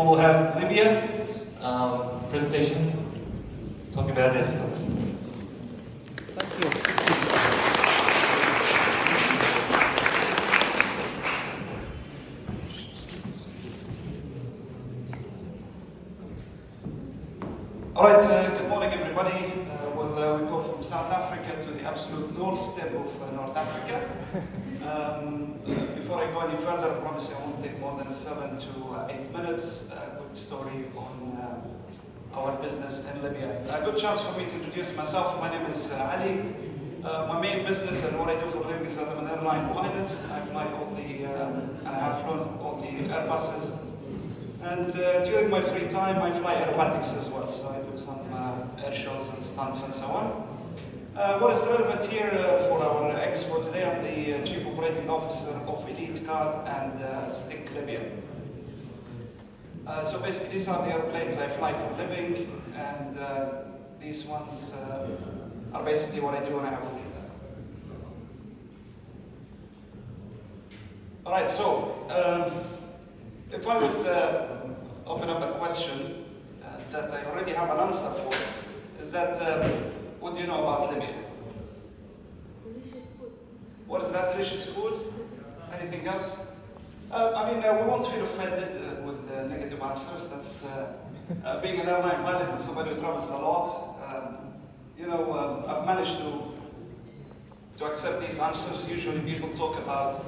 We'll have Libya presentation talking about this. Thank you. All right, good morning everybody. We go from South Africa to the absolute north tip of North Africa. Before I go any further, I promise I won't take more than 7 to 8 minutes. A quick story on our business in Libya. A good chance for me to introduce myself. My name is Ali. My main business and what I do for a living is that I'm an airline pilot. I fly all the, and I have flown all the Airbuses. And during my free time, I fly aerobatics as well. So I do some air shows and stunts and so on. What is relevant here for our expo today, I'm the Chief Operating Officer of Elite Car and Stek Libya. So basically, these are the airplanes I fly for a living, and these ones are basically what I do when I have free time. All right, so if I would open up a question that I already have an answer for, is that what do you know about Libya? Delicious food. What is that? Delicious food? Anything else? I mean, we won't feel offended with negative answers. That's being an airline pilot and somebody who travels a lot. I've managed to accept these answers. Usually people talk about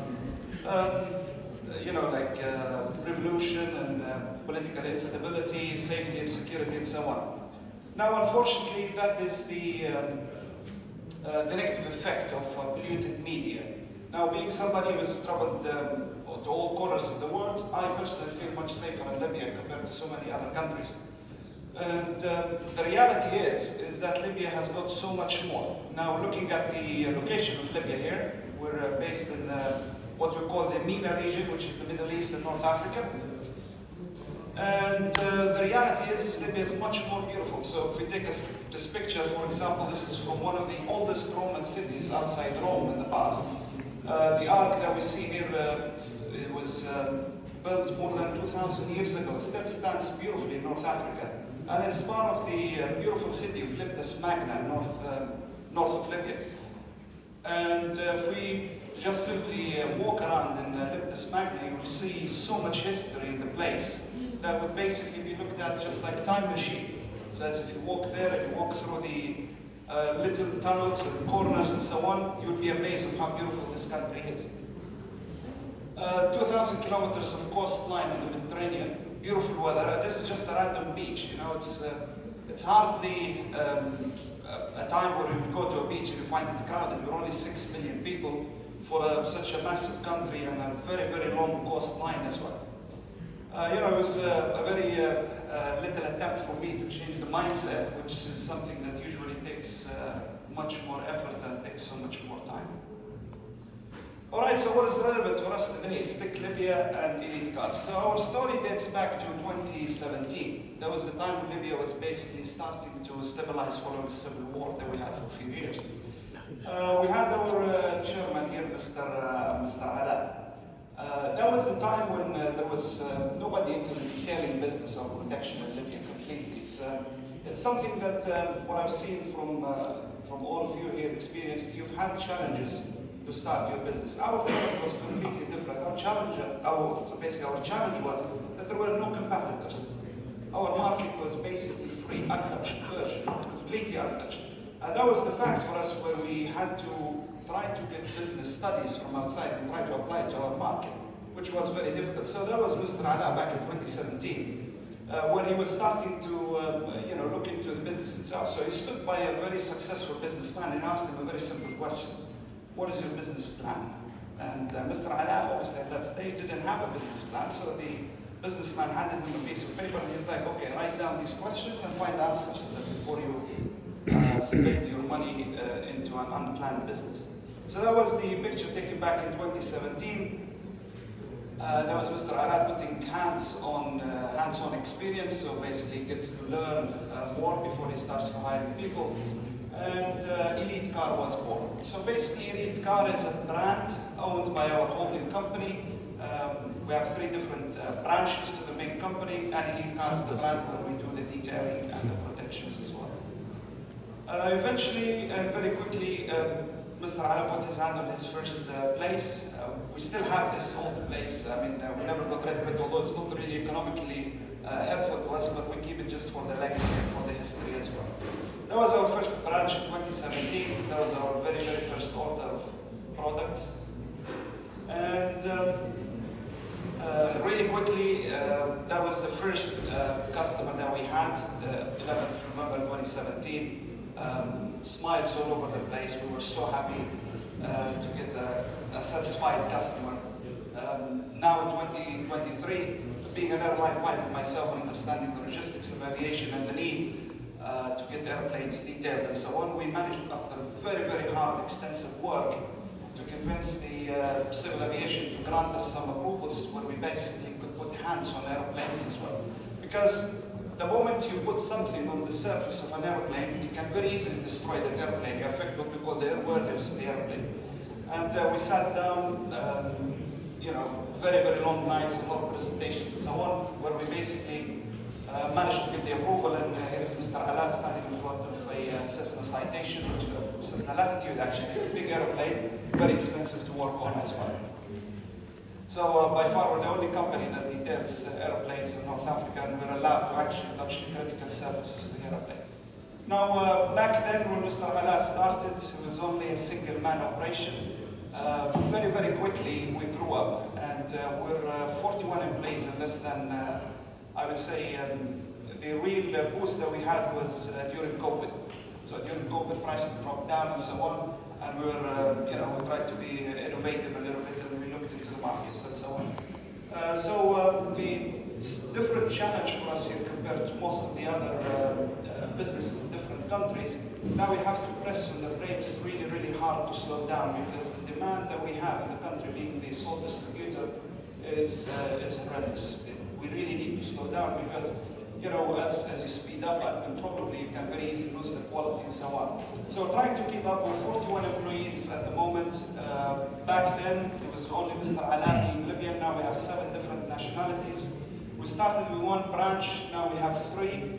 revolution and political instability, safety and security and so on. Now, unfortunately, that is the negative effect of polluted media. Now, being somebody who has traveled to all corners of the world, I personally feel much safer in Libya compared to so many other countries. And the reality is that Libya has got so much more. Now, looking at the location of Libya here, we're based in what we call the MENA region, which is the Middle East and North Africa. And the reality is Libya is much more beautiful. So if we take this picture, for example, this is from one of the oldest Roman cities outside Rome in the past. The ark that we see here it was built more than 2,000 years ago. It still stands beautifully in North Africa. And it's part of the beautiful city of Libdus Magna, north of Libya. And if we just simply walk around in Libdus Magna, you will see so much history in the place that would basically be looked at just like a time machine. So as if you walk there and you walk through the little tunnels and corners and so on, you'll be amazed of how beautiful this country is. 2,000 kilometers of coastline in the Mediterranean, beautiful weather. This is just a random beach, it's hardly a time where you go to a beach and you find it crowded. We're only 6 million people for such a massive country and a very, very long coastline as well. It was a very little attempt for me to change the mindset, which is something that usually takes much more effort and takes so much more time. All right, so what is relevant for us today is Stek Libya and Elite Car. So our story dates back to 2017. That was the time when Libya was basically starting to stabilize following the civil war that we had for a few years. We had our chairman here, Mr. Alaء. That was the time when there was nobody into the detailing business of protection in Libya completely. It's something that what I've seen from all of you here experienced. You've had challenges to start your business. Our business was completely different. Our challenge was that there were no competitors. Our market was basically free, untouched version, completely untouched. And that was the fact for us where we had to try to get business studies from outside and try to apply it to our market, which was very difficult. So that was Mr. Alaء back in 2017, when he was starting to look into the business itself. So he stood by a very successful businessman and asked him a very simple question. What is your business plan? And Mr. Alaء, obviously at that stage, didn't have a business plan. So the businessman handed him a piece of paper and he's like, okay, write down these questions and find answers to them before you spend your money into an unplanned business. So that was the picture taken back in 2017. That was Mr. Alaء putting hands-on experience, so basically he gets to learn more before he starts to hire people. And Elite Car was born. So basically Elite Car is a brand owned by our holding company. We We have 3 different branches to the main company, and Elite Car is the brand where we do the detailing and the protections as well. Eventually, and very quickly, Mr. Alain put his hand on his first place. We still have this old place. I mean, we never got rid of it, although it's not really economically helpful to us, but we keep it just for the legacy and for the history as well. That was our first branch in 2017. That was our very, very first order of products. And really quickly, that was the first customer that we had, 11th November 2017. Smiles all over the place. We were so happy to get a satisfied customer. Now in 2023, being an airline pilot myself and understanding the logistics of aviation and the need to get airplanes detailed and so on, we managed after very, very hard, extensive work to convince the civil aviation to grant us some approvals where we basically could put hands on airplanes as well. Because the moment you put something on the surface of an airplane, you can very easily destroy that airplane. You affect what we call the airworthiness of the airplane. And we sat down, very, very long nights, a lot of presentations and so on, where we basically managed to get the approval. And here's Mr. Alaء standing in front of a Cessna Citation, which is Cessna Latitude actually. It's a big airplane, very expensive to work on as well. So by far we're the only company that details airplanes in North Africa, and we're allowed to actually touch the critical surfaces of the airplane. Now back then when Mr. Alaء started, it was only a single man operation. Very, very quickly we grew up, and we're 41 employees in less than, I would say, the real boost that we had was during COVID. So during COVID, prices dropped down and so on, and we were, we tried to be innovative a little bit, and we looked into the markets and so on. So the different challenge for us here compared to most of the other businesses in different countries is now we have to press on the brakes really, really hard to slow down, because the demand that we have in the country, being the sole distributor, is horrendous. We really need to slow down because, as you speed up uncontrollably, you can very easily lose the quality and so on. So we're trying to keep up with 41 employees at the moment. Back then, it was only Mr. Alaء in Libya. Now we have 7 different nationalities. We started with 1 branch. Now we have 3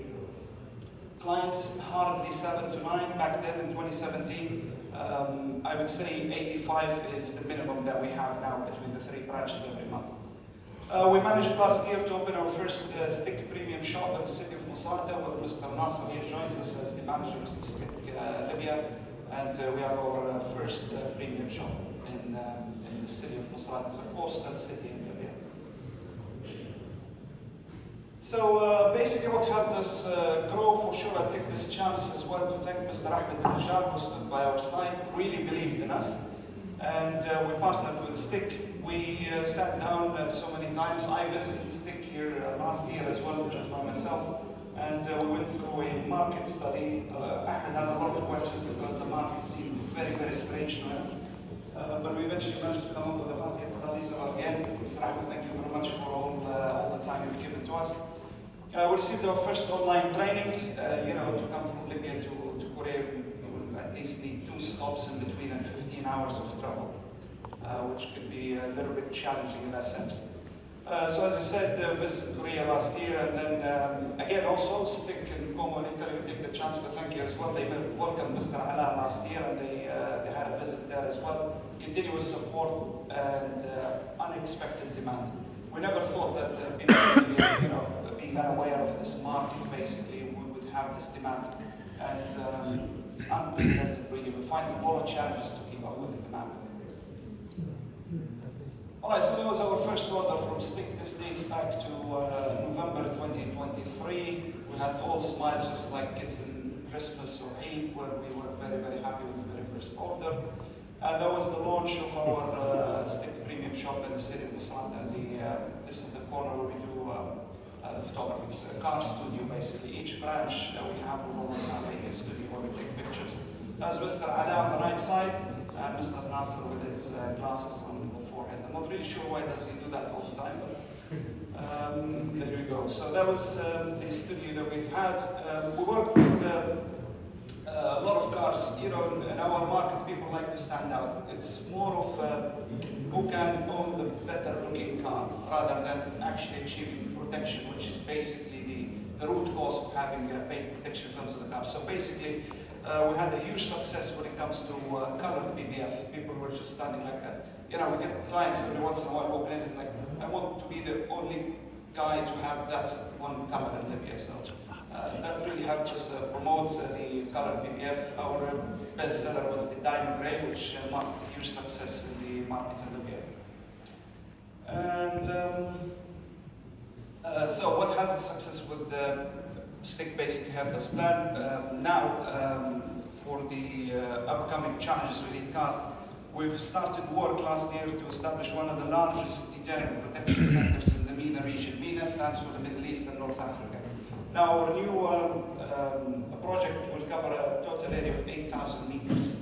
clients, hardly 7 to 9. Back then in 2017, I would say 85 is the minimum that we have now between the 3 branches every month. We managed last year to open our first Stek premium shop in the city of Misrata, where Mr. Nasser here joins us as the manager of the Stek Libya, and we have our first premium shop in the city of Misrata. It's a coastal city in Libya. So basically what helped us grow, for sure, I take this chance as well to thank Mr. Ahmed Al-Najjar, who stood by our side, really believed in us, and we partnered with Stek. We sat down so many times. I visited Stek here last year as well, just by myself, and we went through a market study. Ahmed had a lot of questions because the market seemed very, very strange to him. But we eventually managed to come up with a market study. So again, Mr. Ahmed, thank you very much for all the time you've given to us. We received our first online training. To come from Libya to Korea, we would at least need 2 stops in between and 15 hours of travel, which could be a little bit challenging in that sense. So as I said, visited Korea last year, and then again also Stek in Como in Italy. We take the chance to thank you as well. They welcomed Mr. Alaء last year, and they had a visit there as well. Continuous support and unexpected demand. We never thought that being unaware of this market, basically, we would have this demand, and it's unprecedented really. We find a lot of challenges to keep up with the demand. All right, so that was our first order from Stek. This dates back to November 2023. We had all smiles, just like kids in Christmas or Eid, where we were very, very happy with the very first order. And that was the launch of our Stek premium shop in the city of Misrata. This is the corner where we do the photography. It's a car studio, basically. Each branch that we have will always have a studio where we take pictures. That's Mr. Alaء on the right side, and Mr. Nasser with his glasses on the forehead. I'm not really sure why does he do that all the time, but there we go. So that was the studio that we've had. We worked with a lot of cars, you know, in our market, people like to stand out. It's more of who can own the better looking car rather than actually achieving protection, which is basically the root cause of having paint protection films in the car. So basically, we had a huge success when it comes to colored PBF. People were just standing like a, you know, we get clients every once in a while walking in, it's like, I want to be the only guy to have that one color in Libya. So that really helped us promote the colored PBF. Our best seller was the diamond gray, which marked a huge success in the market in Libya. And so what has the success with Stek basically have this plan. Now, for the upcoming challenges we need car, we've started work last year to establish one of the largest deterrent protection centers in the MENA region. MENA stands for the Middle East and North Africa. Now, our new project will cover a total area of 8,000 meters.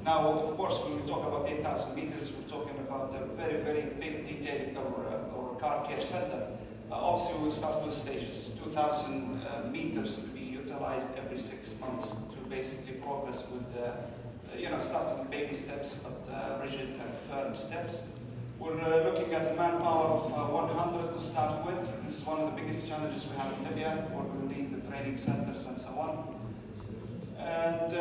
Now, of course, when we talk about 8,000 meters, we're talking about a very, very big detailed our car care center. Obviously, we'll start with stages, 2,000 meters to be utilized every 6 months to basically progress with, you know, starting with baby steps, but rigid and firm steps. We're looking at a manpower of 100 to start with. This is one of the biggest challenges we have in Libya, where we need the training centers and so on. And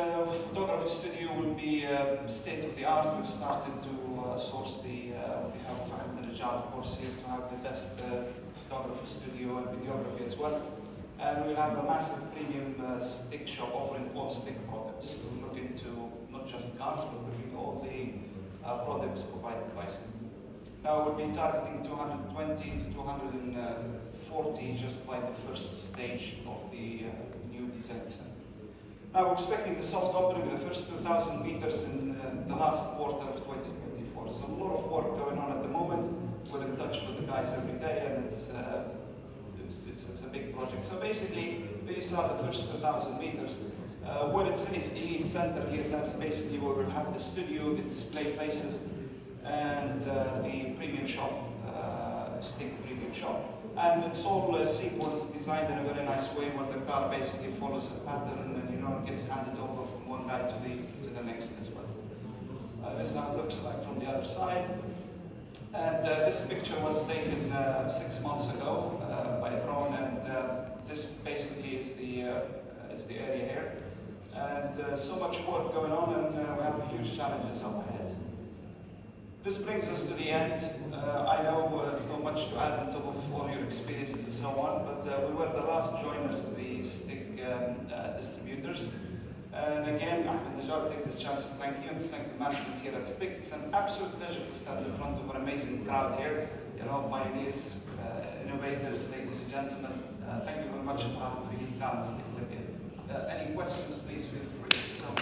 photography studio will be state of the art. We've started to source the help from the of course, here to have the best photography studio and videography as well. And we have a massive premium stick shop offering all stick products. We're looking to not just cars, but looking at all the products provided by Stek. Now we'll be targeting 220 to 240 just by the first stage of the new design center. Now we're expecting the soft opening of the first 2,000 meters in the last quarter of 2024. So a lot of work going on at the moment. We're in touch with the guys every day, and it's a big project. So basically, these are the first 2,000 meters. When it's in its elite center here, that's basically where we'll have the studio, the display places, and the premium shop, Stek premium shop. And it's all sequence designed in a very nice way where the car basically follows a pattern and, you know, it gets handed over from one guy to the next as well. This is how it looks like from the other side. And this picture was taken 6 months ago by a drone, and this basically is the area here. And so much work going on, and we have huge challenges up ahead. This brings us to the end. I know there's not much to add on top of all your experiences and so on, but we were the last joiners of the Stek distributors. And again, I'll take this chance to thank you and to thank the management here at Stek. It's an absolute pleasure to stand in front of an amazing crowd here. You know, pioneers, innovators, ladies and gentlemen. Thank you very much on behalf of Elite Car Stek Libya. Any questions, please feel free to come.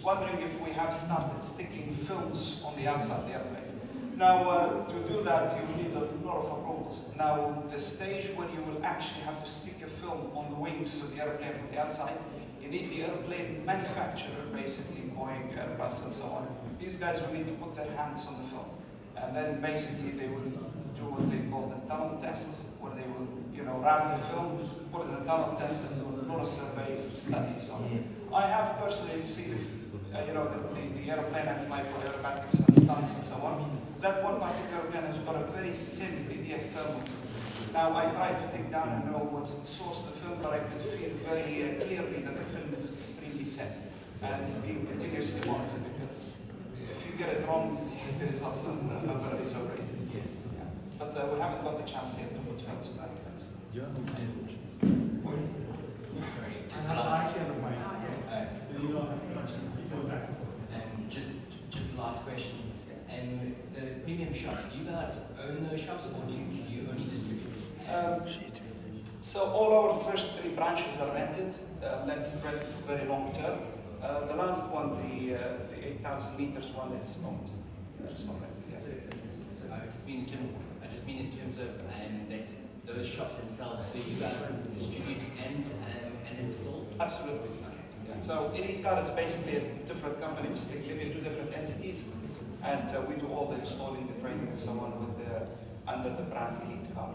Wondering if we have started sticking films on the outside of the airplanes. Now, to do that, you need a lot of approvals. Now, the stage when you will actually have to stick a film on the wings of the airplane from the outside, you need the airplane manufacturer, basically Boeing, Airbus, and so on. These guys will need to put their hands on the film. And then basically they will do what they call the tunnel test, where they will, you know, wrap the film, put it in a tunnel test, and do a lot of surveys and studies on it. I have personally seen you know, the airplane I fly for aerobatics and stunts and so on. That one particular airplane has got a very thin PBF film. Now I tried to take down and know what's the source of the film, but I could feel very clearly that the film is extremely thin. And it's being continuously monitored because if you get it wrong, the results are not going to be so great. Yeah. But we haven't got the chance yet to put films on that. Just the last question. The premium shops, do you guys own those shops or do you only distribute? So all our first 3 branches are rented for very long term. The last one, the 8,000 meters one, is owned. It's not rented yet. So I just mean in terms of that those shops themselves, so you guys distribute and install? Absolutely. Yeah. So Elite Car is basically a different company, we Stek Libya, two different entities, and we do all the installing, the training, and so on with under the brand Elite Car.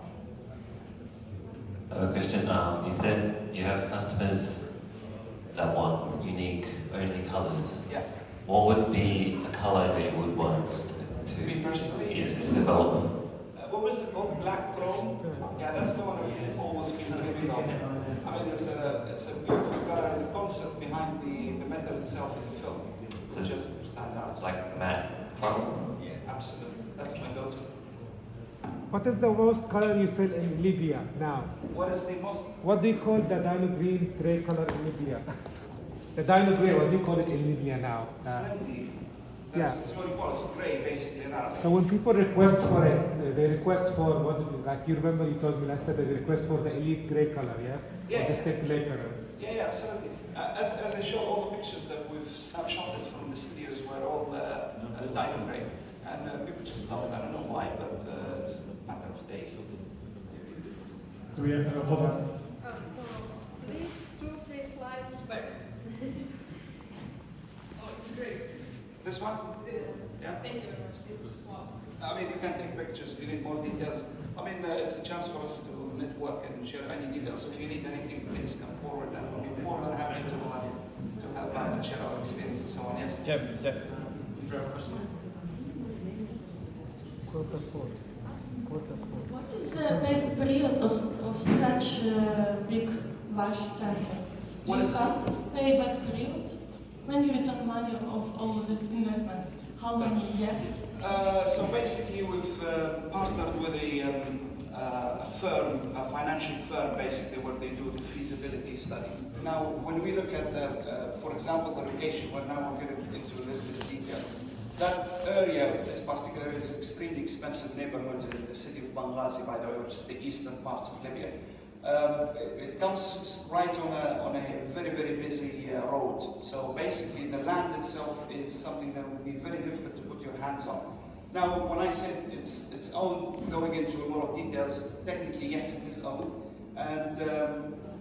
Question, you said you have customers that want unique, only colours. Yes. What would be a colour that you would want Me personally? yes, to develop? What was it called? Black chrome? Yeah, that's the one we've always been dreaming of. I mean, it's a beautiful color, and the concept behind the metal itself in the film. So Just stand out. like matte chrome? Yeah, absolutely. That's my go-to. What is the most color you sell in Libya now? What is the most? What do you call the dino green gray color in Libya? The dino gray, what do you call it in Libya now? Splendid. yeah. That's what you call it. It's gray, basically, in Arabic. So when people request for it, they request for what do you, like you remember you told me last time that they request for the elite gray color, yes? Yeah. Or the Stek gray color. Yeah, absolutely. As I showed, all the pictures that we've snapshotted from the studios were all diamond gray. And people just love it. I don't know why, but it's a matter of days. Do we have a problem? Please 2-3 slides back. Oh, it's great. This one? This. Yeah. Thank you very much. It's wow. I mean, you can take pictures if you need more details. I mean, it's a chance for us to network and share any details. So if you need anything, please come forward, and we'll be more than happy to help out and share our experience and so on. Yes. Jeff. Quarter four. What is the payback period of such big large center? Do What you is have payback period? When you return money of all this investment? How many years? So basically, we've partnered with a firm, a financial firm, basically, where they do the feasibility study. Now, when we look at, for example, the location, well, now we're getting into a little bit of detail. That area, this particular, is an extremely expensive neighborhood in the city of Benghazi, by the way, which is the eastern part of Libya. It comes right on a very, very busy road. So basically, the land itself is something that would be very difficult to put your hands on. Now, when I said it's owned, going into a lot of details, technically, yes, it is owned. And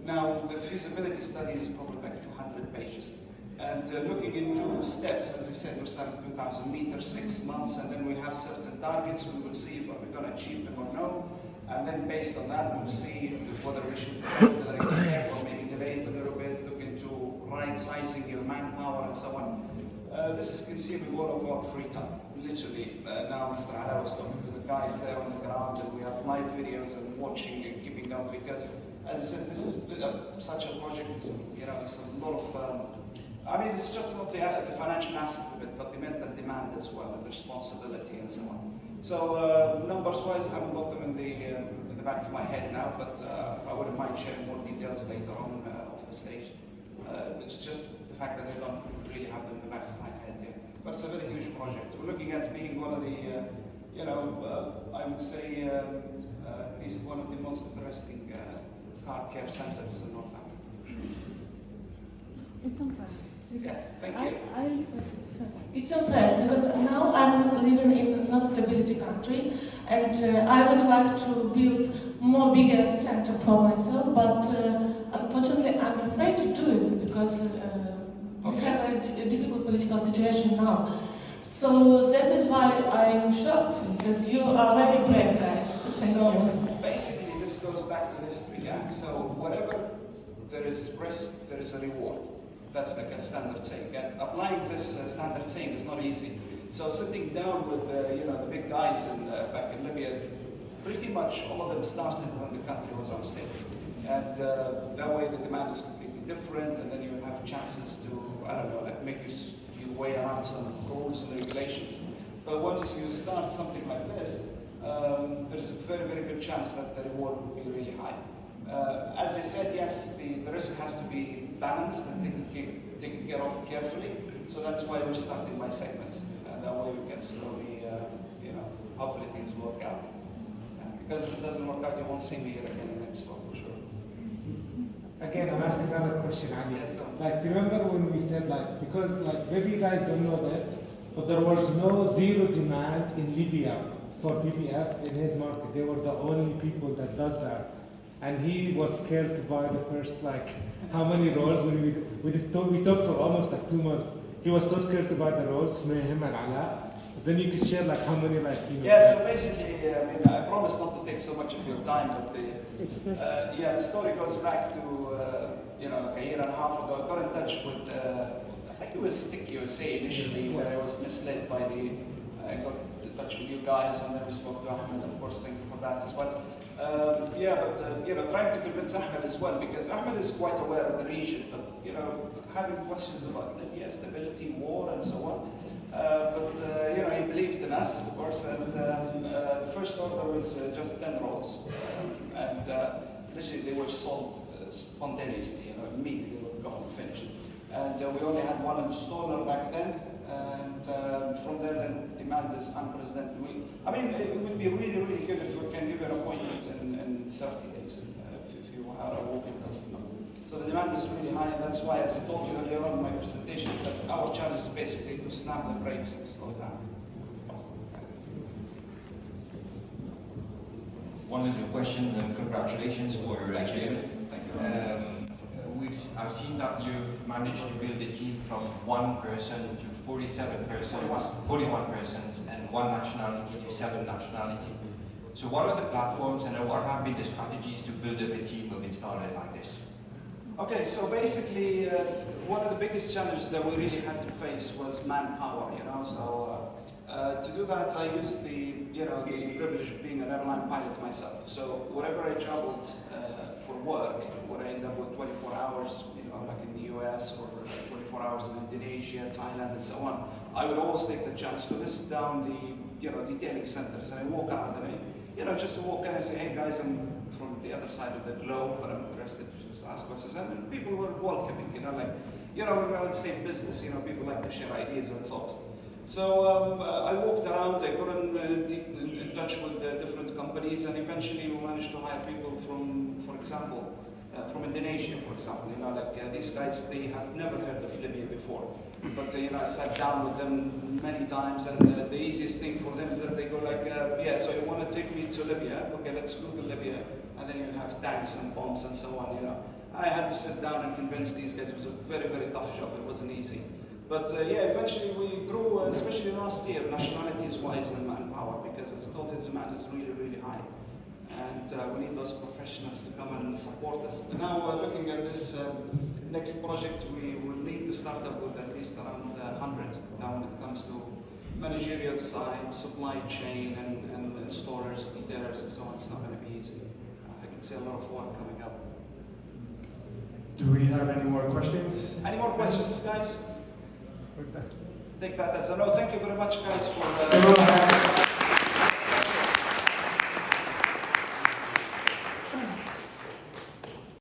now the feasibility study is probably like 200 pages. And looking into steps, as I said, we're starting 2,000 meters, 6 months, and then we have certain targets. We will see if we're going to achieve them or no. And then based on that, we'll see whether we should whether expand or maybe delay it a little bit, look into right sizing your manpower and so on. This is conceivable of our free time. Literally, now Mr. Alaw was talking to the guys there on the ground, and we have live videos and watching and keeping up because, as I said, this is such a project, you know, it's a lot of, I mean, it's just not the financial aspect of it, but the mental demand as well, and the responsibility and so on. So, numbers-wise, I haven't got them in the back of my head now, but I wouldn't mind sharing more details later on off the stage. It's just the fact that I don't really have them in the back of my head here. But it's a very huge project. We're looking at being one of the, you know, I would say at least one of the most interesting car care centers in North Africa. It's impressive. Yeah, thank you. It's impressive because now I'm living in a non-stability country, and I would like to build more bigger center for myself, but unfortunately I'm afraid to do it because we have a difficult political situation now. So that is why I'm shocked because you are very brave guys. So basically this goes back to history, yeah? So wherever there is risk, there is a reward. That's like a standard saying. And applying this standard saying is not easy. So sitting down with you know, the big guys back in Libya, pretty much all of them started when the country was on stage. And that way the demand is completely different, and then you have chances to, I don't know, like make your way around some rules and regulations. But once you start something like this, there's a very, very good chance that the reward will be really high. As I said, yes, the risk has to be balanced and taken care of carefully. So that's why we're starting by segments. And that way we can slowly, you know, hopefully things work out. Because if it doesn't work out, you won't see me here again in Expo for sure. Again, I'm asking another question, Ali. Yes, go on. Like, remember when we said, like, because, like, maybe you guys don't know this, but there was no zero demand in Libya for PPF in his market. They were the only people that does that. And he was scared to buy the first, like, how many rolls? We talked for almost like 2 months. He was so scared to buy the rolls, me, him, and Alaء. Then you could share like how many, like, you know. Yeah, so basically, I promise not to take so much of your time, but the story goes back to, like a year and a half ago. I got in touch with, I think it was Stek USA initially, where I was misled by I got in touch with you guys, and then we spoke to Ahmed, of course, thank you for that as well. Trying to convince Ahmed as well, because Ahmed is quite aware of the region, but, having questions about Libya, stability, war, and so on. He believed in us, of course, and the first order was just 10 rolls. And literally they were sold spontaneously, immediately they were gone, finished. And we only had one installer back then, and from there the demand is unprecedented. It would be really, really good if we can give you an appointment in 30 days, if you are a walking customer. So the demand is really high, and that's why, as I told you earlier on in my presentation, that our challenge is basically to snap the brakes and slow down. One little question, and congratulations for your achievement. Thank you. I've seen that you've managed to build a team from 1 person to 47 persons, 41 persons, and 1 nationality to 7 nationality. So what are the platforms and what have been the strategies to build up a team of installers like this? Okay, so basically, one of the biggest challenges that we really had to face was manpower, So to do that, I used the privilege of being an airline pilot myself. So wherever I traveled for work, where I end up with 24 hours, like in the US, or 24 hours in Indonesia, Thailand, and so on, I would always take the chance to list down the detailing centers, and I walk around and just to walk in and say, hey guys, I'm from the other side of the globe, but I'm interested to just ask questions. And people were welcoming, we're around the same business, people like to share ideas and thoughts. So I walked around, I got in touch with different companies, and eventually we managed to hire people from, for example, from Indonesia, for example. These guys, they have never heard of Libya before. But I sat down with them many times, and the easiest thing for them is that they go like, so you want to take me to Libya? Okay, let's Google Libya, and then you have tanks and bombs and so on, I had to sit down and convince these guys. It was a very, very tough job. It wasn't easy. But eventually we grew, especially last year, nationalities-wise and manpower, because as I told you, the demand is really, really high. And we need those professionals to come and support us. And now looking at this next project, we will need to start up with at least around 100 now when it comes to managerial side, supply chain, and installers, detailers, and so on. It's not going to be easy. I can see a lot of work coming up. Do we have any more questions? Any more questions, guys? Take that as a no. Thank you very much, guys, for